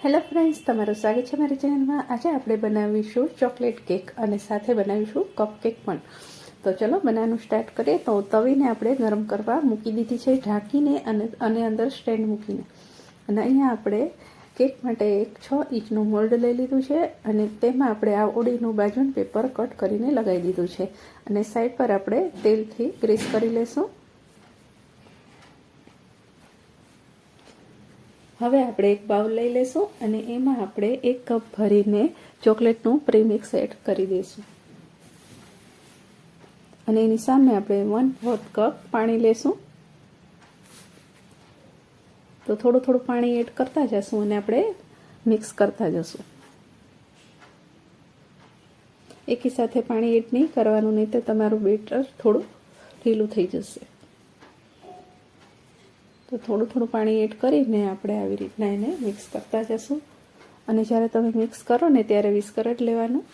Hello friends, તમારું સ્વાગત છે મારી ચેનલમાં। આજે આપણે બનાવીશું ચોકલેટ કેક અને સાથે બનાવીશું કપ કેક પણ। તો ચલો બનાવવાનું સ્ટાર્ટ કરીએ। તો તવીને આપણે ગરમ કરવા મૂકી દીધી છે ઢાંકીને અને અંદર સ્ટેન્ડ મૂકીને। અને અહીંયા આપણે કેક માટે એક 6 ઇંચનું મોલ્ડ લઈ લીધું છે અને તેમાં આપણે આ ઓળીનું બાજુનું પેપર કટ કરીને લગાવી દીધું છે અને સાઈડ પર આપણે તેલથી ગ્રીસ કરી લેશું। હવે આપણે એક બાઉલ લઈ લેશું અને એમાં આપણે 1 કપ ભરીને ચોકલેટનું પ્રીમિક્સ એડ કરી દઈશું અને એની સામે આપણે 1/4 કપ પાણી લેશું। તો થોડું થોડું પાણી એડ કરતા જશું અને આપણે મિક્સ કરતા જશું। એકી સાથે પાણી એડ નહીં કરવાનું, નહીં તો તમારું બેટર થોડું ઢીલું થઈ જશે। તો થોડું થોડું પાણી એડ કરીને આપણે આવી રીતના એને મિક્સ કરતા જશું અને જ્યારે તમે મિક્સ કરો ને ત્યારે વિસ્કર જ લેવાનું।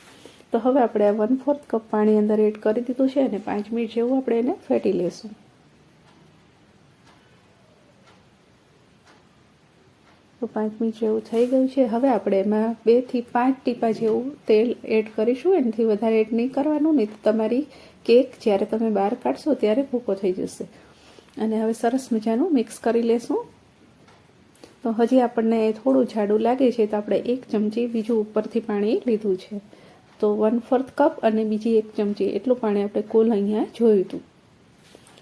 તો હવે આપણે આ 1/4 કપ પાણી અંદર એડ કરી દીધું છે અને 5 મિનિટ જેવું આપણે એને ફેટી લેશું। તો 5 મિનિટ જેવું થઈ ગયું છે। હવે આપણે એમાં 2 થી 5 ટીપા જેવું તેલ એડ કરીશું। એનાથી વધારે એડ નહીં કરવાનું, નહીં તો તમારી કેક જ્યારે તમે બહાર કાઢશો ત્યારે ભૂકો થઈ જશે। અને હવે સરસ મજાનું મિક્સ કરી લેશું। તો હજી આપણને થોડું જાડું લાગે છે તો આપણે 1 ચમચી બીજું ઉપરથી પાણી લીધું છે। તો 1/4 કપ અને બીજી 1 ચમચી એટલું પાણી આપણે કુલ અહીંયા જોયું હતું।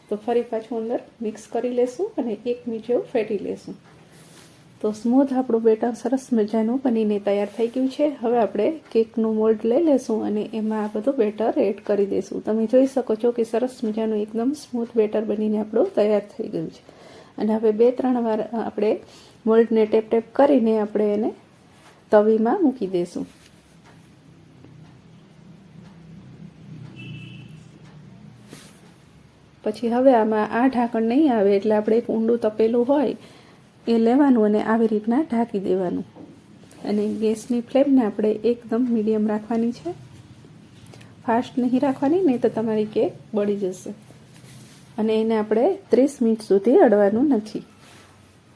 તો ફરી પાછું અંદર મિક્સ કરી લેશું અને 1 મિનિટ જેવું ફેટી લેશું। તો સ્મૂથ આપણું બેટર સરસ મજાનું બનીને તૈયાર થઈ ગયું છે। હવે આપણે કેકનું મોલ્ડ લઈ લેશું અને એમાં આ બધું બેટર એડ કરી દઈશું। તમે જોઈ શકો છો કે સરસ મજાનું એકદમ સ્મૂથ બેટર બનીને આપણું તૈયાર થઈ ગયું છે। અને હવે 2-3 વાર આપણે મોલ્ડને ટેપ ટેપ કરીને આપણે એને તવીમાં મૂકી દઈશું। પછી હવે આમાં આ ઢાંકણ નહીં આવે એટલે આપણે એક ઊંડું તપેલું હોય એ લેવાનું અને આવી રીતના ઢાંકી દેવાનું અને ગેસની ફ્લેમને આપણે એકદમ મીડિયમ રાખવાની છે, ફાસ્ટ નહીં રાખવાની, નહીં તો તમારી કેક બળી જશે। અને એને આપણે 30 મિનિટ સુધી અડવાનું નથી।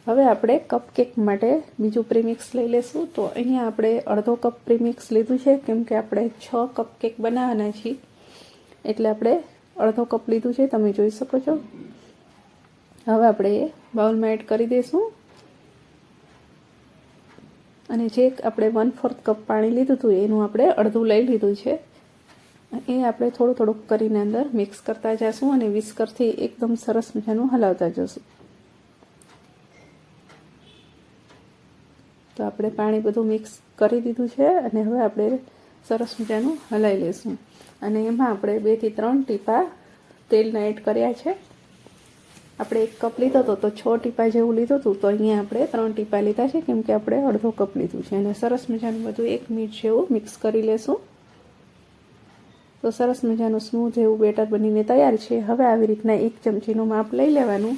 હવે આપણે કપ કેક માટે બીજું પ્રીમિક્સ લઈ લેશું। તો અહીંયા આપણે અડધો કપ પ્રીમિક્સ લીધું છે, કેમ કે આપણે 6 કપ કેક બનાવવાના છીએ એટલે આપણે અડધો કપ લીધું છે, તમે જોઈ શકો છો। હવે આપણે એ બાઉલમાં એડ કરી દઈશું અને જે આપણે 1/4 કપ પાણી લીધું હતું એનું આપણે અડધું લઈ લીધું છે। એ આપણે થોડું થોડું કરીને અંદર મિક્સ કરતા જશું અને વિસ્કરથી એકદમ સરસ મજાનું હલાવતા જશું। તો આપણે પાણી બધું મિક્સ કરી દીધું છે અને હવે આપણે સરસ મજાનું હલાવી લેશું અને એમાં આપણે 2 થી 3 ટીપા તેલના એડ કર્યા છે। આપણે 1 કપ લીધો હતો તો 6 ટીપા જેવું લીધું હતું, તો અહીંયા આપણે 3 ટીપા લીધા છે, કેમ કે આપણે અડધો કપ લીધું છે। અને સરસ મજાનું બધું 1 મિનિટ જેવું મિક્સ કરી લેશું। તો સરસ મજાનું સ્મૂથ એવું બેટર બનીને તૈયાર છે। હવે આવી રીતના 1 ચમચીનું માપ લઈ લેવાનું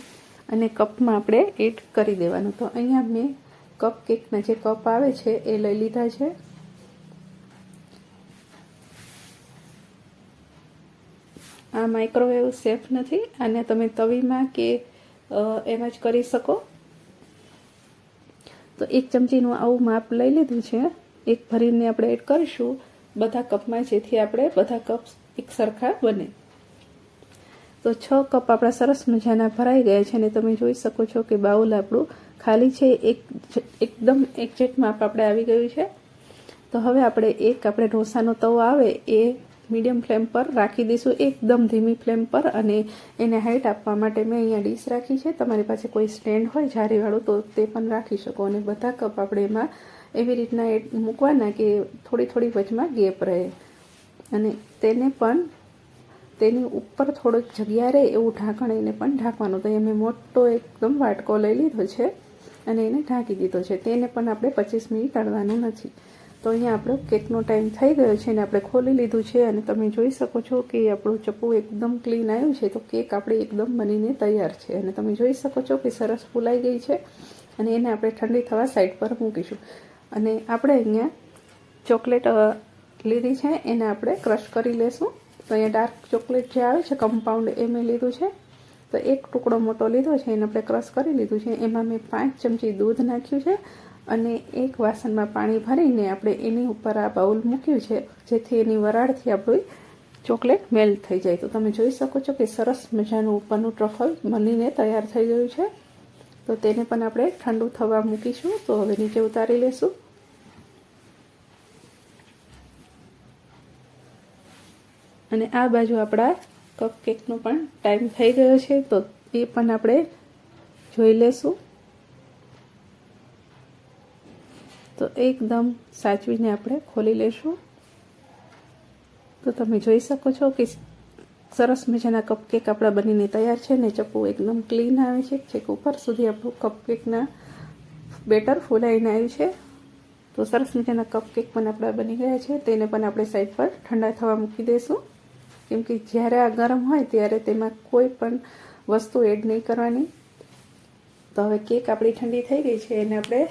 અને કપમાં આપણે એડ કરી દેવાનું। તો અહીંયા મેં કપ કેકના જે કપ આવે છે એ લઈ લીધા છે। આ માઇક્રોવેવ સેફ નથી, આને તમે તવીમાં કે એમ જ કરી શકો। તો 1 ચમચીનું આવું માપ લઈ લીધું છે, એક ભરીને આપણે એડ કરીશું બધા કપમાં, જેથી આપણે બધા કપ એક સરખા બને। તો 6 કપ આપણા સરસ મજાના ભરાઈ ગયા છે અને તમે જોઈ શકો છો કે બાઉલ આપણું ખાલી છે, એકદમ એક્ઝેક્ટ માપ આપણે આવી ગયું છે। તો હવે આપણે આપણે ઢોસાનો તવો આવે એ મીડિયમ ફ્લેમ પર રાખી દઈશું, એકદમ ધીમી ફ્લેમ પર। અને એને હાઈટ આપવા માટે મેં અહીંયા ડીશ રાખી છે, તમારી પાસે કોઈ સ્ટેન્ડ હોય જારીવાળું તો તે પણ રાખી શકો। અને બધા કપ આપણે એમાં એવી રીતના મૂકવાના કે થોડી થોડી વચમાં ગેપ રહે અને તેને પણ તેની ઉપર થોડોક જગ્યા રહે એવું ઢાંકણ એને પણ ઢાંકવાનું। તો એ મેં મોટો એકદમ વાટકો લઈ લીધો છે અને એને ઢાંકી દીધો છે। તેને પણ આપણે 25 મિનિટ અડવાનું નથી। તો અહીંયા આપણો કેકનો ટાઈમ થઈ ગયો છે અને આપણે ખોલી લીધું છે અને તમે જોઈ શકો છો કે આપણું ચપ્પુ એકદમ ક્લીન આવ્યું છે। તો કેક આપણી એકદમ બનીને તૈયાર છે અને તમે જોઈ શકો છો કે સરસ ફૂલાઈ ગઈ છે અને એને આપણે ઠંડી થવા સાઈડ પર મૂકીશું। અને આપણે અહીંયા ચોકલેટ લીધી છે એને આપણે ક્રશ કરી લેશું। તો અહીંયા ડાર્ક ચોકલેટ જે આવે છે કમ્પાઉન્ડ એ મેં લીધું છે। તો 1 ટુકડો મોટો લીધો છે એને આપણે ક્રશ કરી લીધું છે। એમાં મેં 5 ચમચી દૂધ નાખ્યું છે અને એક વાસણમાં પાણી ભરીને આપણે એની ઉપર આ બાઉલ મૂક્યું છે, જેથી એની વરાળથી આપણી ચોકલેટ મેલ્ટ થઈ જાય. તો તમે જોઈ શકો છો કે સરસ મજાનું ઉપરનું ટ્રફલ બનીને તૈયાર થઈ ગયું છે. તો તેને પણ આપણે ઠંડુ થવા મૂકીશું. તો હવે નીચે ઉતારી લેશું. અને આ બાજુ આપણા કપકેકનો પણ ટાઈમ થઈ ગયો છે, તો એ પણ આપણે જોઈ લેશું. તો એકદમ સાચવીને આપણે ખોલી લેશું. તો તમે જોઈ શકો છો કે સરસ મજાના કપકેક આપણા બનીને તૈયાર છે ને ચપ્પુ એકદમ ક્લીન આવે છે. છેક ઉપર સુધી આપણું કપકેકના બેટર ફૂલાઈને આવ્યું છે. તો સરસ મજાના કપકેક પણ આપણા બની ગયા છે. તેને પણ આપણે સાઈડ પર ઠંડા થવા મૂકી દઈશું. કેમ કે જ્યારે આ ગરમ હોય ત્યારે તેમાં કોઈ પણ વસ્તુ એડ નહીં કરવાની. તો હવે કેક આપણી ઠંડી થઈ ગઈ છે, એને આપણે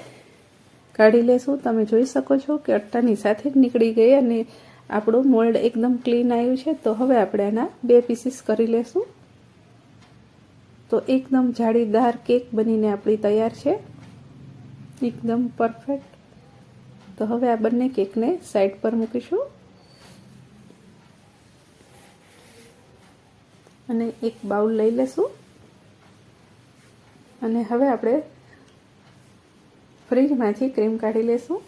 કાઢી લેશું. તમે જોઈ શકો છો કે અટ્ટાની સાથે જ નીકળી ગઈ અને આપણું મોલ્ડ એકદમ ક્લીન આવ્યું છે. તો હવે આપણે આના 2 પીસીસ કરી લેશું. તો એકદમ જાળીદાર કેક બનીને આપણી તૈયાર છે, એકદમ પરફેક્ટ. તો હવે આ બંને કેકને સાઈડ પર મૂકીશું અને એક બાઉલ લઈ લેશું. અને હવે આપણે ફ્રીજમાંથી ક્રીમ કાઢી લેશું.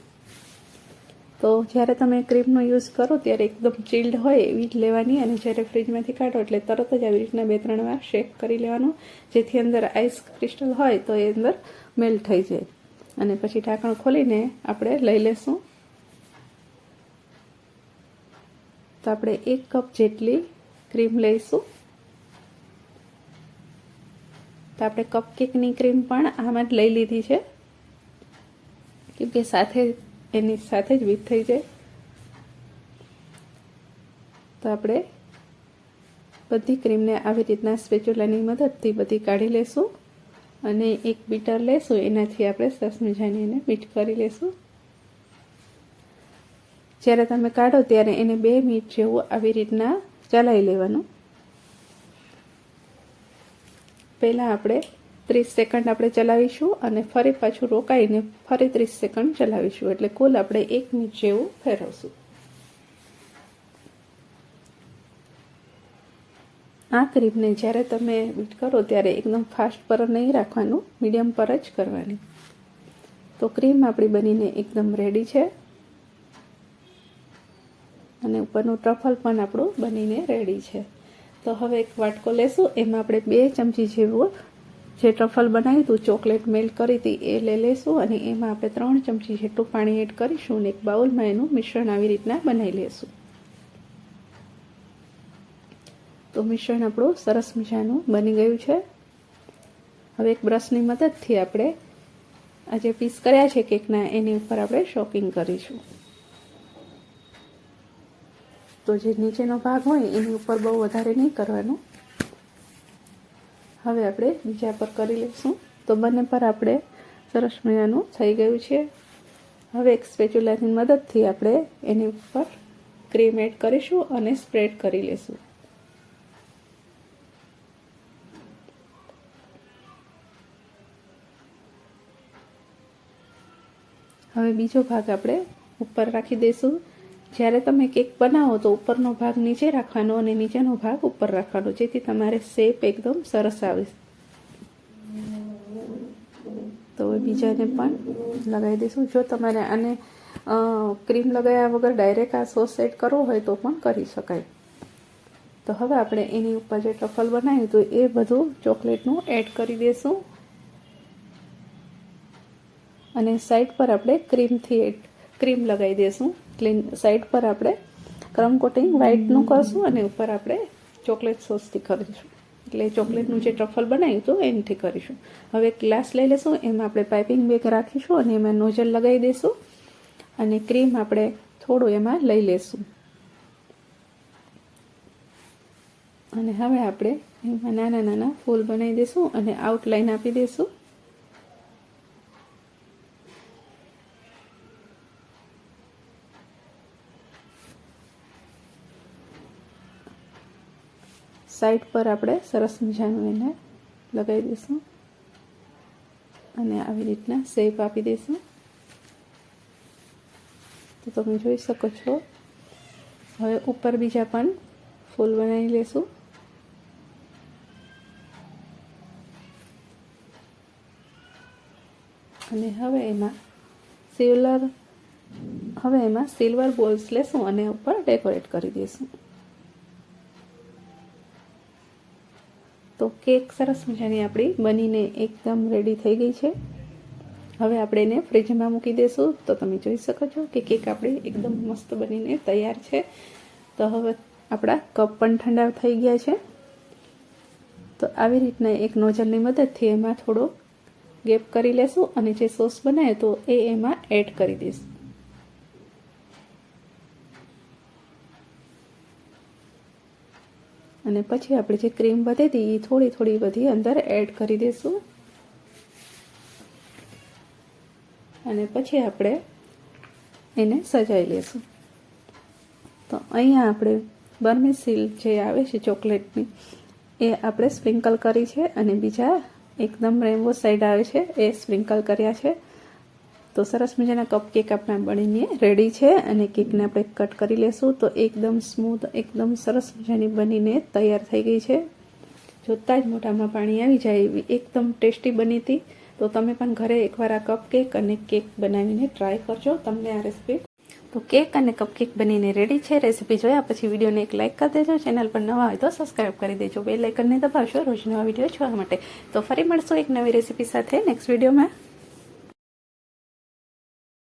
તો જ્યારે તમે ક્રીમનો યુઝ કરો ત્યારે એકદમ ચિલ્ડ હોય એવી જ લેવાની, અને જ્યારે ફ્રીજમાંથી કાઢો એટલે તરત જ આવી રીતના 2-3 વાર શેક કરી લેવાનું, જેથી અંદર આઈસ ક્રિસ્ટલ હોય તો એ અંદર મેલ્ટ થઈ જાય. અને પછી ઢાંકણ ખોલીને આપણે લઈ લેશું. તો આપણે 1 કપ જેટલી ક્રીમ લઈશું. તો આપણે કપકેકની ક્રીમ પણ આમાં જ લઈ લીધી છે, કેમકે એની સાથે જ વીટ થઈ જાય. તો આપણે બધી ક્રીમને આવી રીતના સ્પેચ્યુલાની મદદથી બધી કાઢી લેશું અને એક બીટર લેશું, એનાથી આપણે સરસ મજાની એને બીટ કરી લેશું. જ્યારે તમે કાઢો ત્યારે એને 2 મિનિટ જેવું આવી રીતના ચલાવી લેવાનું. પહેલાં આપણે 30 સેકન્ડ આપણે ચલાવીશું અને ફરી પાછું રોકાઈને ફરી 30 સેકન્ડ ચલાવીશું, એટલે કુલ આપણે 1 મિનિટ જેવું ફેરવશું. આ ક્રીમને જ્યારે તમે બીટ કરો ત્યારે એકદમ ફાસ્ટ પર નહીં રાખવાનું, મીડિયમ પર જ કરવાની. તો ક્રીમ આપણી બનીને એકદમ રેડી છે અને ઉપરનું ટ્રફલ પણ આપણું બનીને રેડી છે. તો હવે એક વાટકો લેશું, એમાં આપણે 2 ચમચી જેવું જે ટ્રફલ બનાવ્યું હતું, ચોકલેટ મેલ્ટ કરી હતી, એ લઈ લેશું અને એમાં આપણે 3 ચમચી જેટલું પાણી એડ કરીશું અને એક બાઉલમાં એનું મિશ્રણ આવી રીતના બનાવી લેશું. તો મિશ્રણ આપણું સરસ મજાનું બની ગયું છે. હવે એક બ્રશની મદદથી આપણે આ જે પીસ કર્યા છે કેકના એની ઉપર આપણે શોપિંગ કરીશું. તો જે નીચેનો ભાગ હોય એની ઉપર બહુ વધારે નહીં કરવાનું. હવે આપણે બીજા પર કરી લઈશું. તો બંને પર આપણે સરસ મજાનું થઈ ગયું છે. હવે એક સ્પેચ્યુલાની મદદથી આપણે એની ઉપર ક્રીમ એડ કરીશું અને સ્પ્રેડ કરી લઈશું. હવે બીજો ભાગ આપણે ઉપર રાખી દઈશું. જ્યારે તમે કેક બનાવો તો ઉપરનો ભાગ નીચે રાખવાનો અને નીચેનો ભાગ ઉપર રાખવાનો, જેથી તમારે શેપ એકદમ સરસ આવે. તો બીજાને પણ લગાવી દઈશું. જો તમારે આને ક્રીમ લગાવ્યા વગર ડાયરેક્ટ આ સોસ એડ કરવો હોય તો પણ કરી શકાય. તો હવે આપણે એની ઉપર જે ટ્રફલ બનાવ્યું હતું એ બધું ચોકલેટનું એડ કરી દઈશું અને સાઈડ પર આપણે ક્રીમ લગાવી દઈશું. સાઈડ પર આપણે ક્રમ કોટિંગ વ્હાઈટનું કરશું અને ઉપર આપણે ચોકલેટ સોસથી કરીશું, એટલે ચોકલેટનું જે ટ્રફલ બનાવ્યું હતું એનાથી કરીશું. હવે એક ગ્લાસ લઈ લઈશું, એમાં આપણે પાઇપિંગ બેગ રાખીશું અને એમાં નોઝલ લગાવી દઈશું અને ક્રીમ આપણે થોડું એમાં લઈ લઈશું. અને હવે આપણે એમાં નાના નાના ફૂલ બનાવી દઈશું અને આઉટલાઈન આપી દઈશું. સાઈડ પર આપણે સરસ મજાનું એને લગાવી દઈશું અને આવી રીતના શેપ આપી દઈશું. તો તમે જોઈ શકો છો. હવે ઉપર બીજા પણ ફૂલ બનાવી લેશું. અને હવે એમાં સિલ્વર બોલ્સ લેશું અને ઉપર ડેકોરેટ કરી દઈશું. તો કેક સરસ મજાની આપણી બનીને એકદમ રેડી થઈ ગઈ છે. હવે આપણે એને ફ્રીજમાં મૂકી દઈશું. તો તમે જોઈ શકો છો કે કેક આપણી એકદમ મસ્ત બનીને તૈયાર છે. તો હવે આપણા કપ પણ ઠંડા થઈ ગયા છે. તો આવી રીતના એક નોઝલની મદદથી એમાં થોડો ગેપ કરી લેશું અને જે સોસ બનાવે તો એ એમાં એડ કરી દઈશું. અને પછી આપણે જે ક્રીમ વધી હતી એ થોડી બધી અંદર એડ કરી દઈશું. અને પછી આપણે એને સજાવી લેશું. તો અહીંયા આપણે બર્મિસિલ જે આવે છે ચોકલેટની એ આપણે સ્પ્રિંકલ કરી છે અને બીજા એકદમ રેમ્બો સાઈડ આવે છે એ સ્પ્રિંકલ કર્યા છે. તો સરસ મજાના કપકેક આપણા બનીને રેડી છે. અને કેકને આપણે કટ કરી લેશું. તો એકદમ સ્મૂથ, એકદમ સરસ મજાની બનીને તૈયાર થઈ ગઈ છે. જોતાં જ મોઢામાં પાણી આવી જાય એવી એકદમ ટેસ્ટી બની હતી. તો તમે પણ ઘરે એકવાર આ કપકેક અને કેક બનાવીને ટ્રાય કરજો. તમને આ રેસીપી તો કેક અને કપકેક બનીને રેડી છે. રેસીપી જોયા પછી વિડીયોને એક લાઇક કરી દેજો. ચેનલ પર નવા હોય તો સબસ્ક્રાઈબ કરી દેજો. બેલ આઇકનને દબાવશો રોજ નવા વિડીયો જોવા માટે. તો ફરી મળશું એક નવી રેસીપી સાથે નેક્સ્ટ વિડીયોમાં.